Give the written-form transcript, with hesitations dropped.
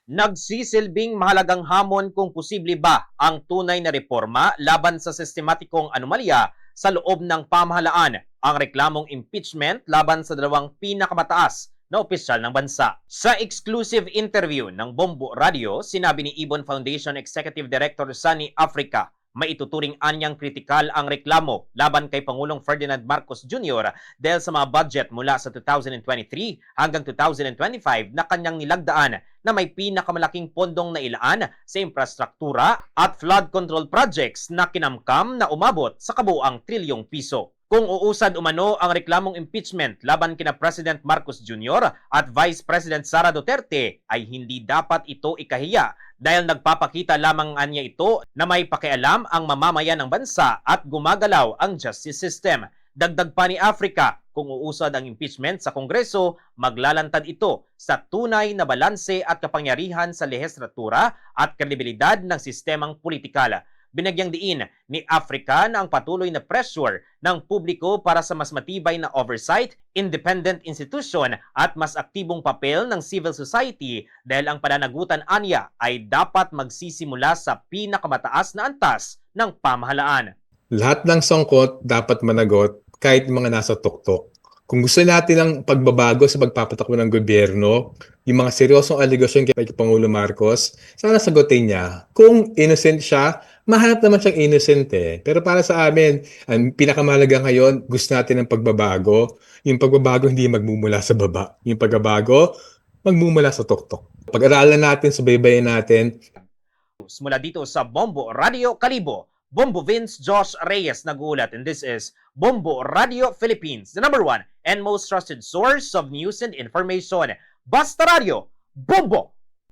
Nagsisilbing mahalagang hamon kung posible ba ang tunay na reforma laban sa sistematikong anomalya sa loob ng pamahalaan, ang reklamong impeachment laban sa dalawang pinakamataas na opisyal ng bansa. Sa exclusive interview ng Bombo Radio, sinabi ni Ibon Foundation Executive Director Sunny Africa, maituturing anyang kritikal ang reklamo laban kay Pangulong Ferdinand Marcos Jr. dahil sa mga budget mula sa 2023 hanggang 2025 na kanyang nilagdaan na may pinakamalaking pondong nailaan sa infrastruktura at flood control projects na kinamkam na umabot sa kabuuang trilyong piso. Kung uusad umano ang reklamong impeachment laban kina President Marcos Jr. at Vice President Sara Duterte, ay hindi dapat ito ikahiya dahil nagpapakita lamang niya ito na may pakialam ang mamamayan ng bansa at gumagalaw ang justice system. Dagdag pa ni Africa, kung uusad ang impeachment sa Kongreso, maglalantad ito sa tunay na balanse at kapangyarihan sa lehislatura at kredibilidad ng sistemang politikal. Binagyang diin ni Africa na ang patuloy na pressure ng publiko para sa mas matibay na oversight, independent institution at mas aktibong papel ng civil society dahil ang pananagutan anya ay dapat magsisimula sa pinakamataas na antas ng pamahalaan. Lahat ng sangkot dapat managot kahit mga nasa tuktok. Kung gusto natin ng pagbabago sa pagpapatakbo ng gobyerno, yung mga seryosong aligasyon kay Pangulo Marcos, sana sagutin niya. Kung innocent siya, mahanap naman siyang innocent eh. Pero para sa amin, ang pinakamahalaga ngayon, gusto natin ng pagbabago. Yung pagbabago hindi magmumula sa baba. Yung pagbabago, magmumula sa tuktok. Pag-aralan natin, subaybayan natin. Mula dito sa Bombo Radio Kalibo, Bombo Vince Josh Reyes nag-uulat, and this is Bombo Radio Philippines, the #1 and most trusted source of news and information. Basta Radio, Bombo!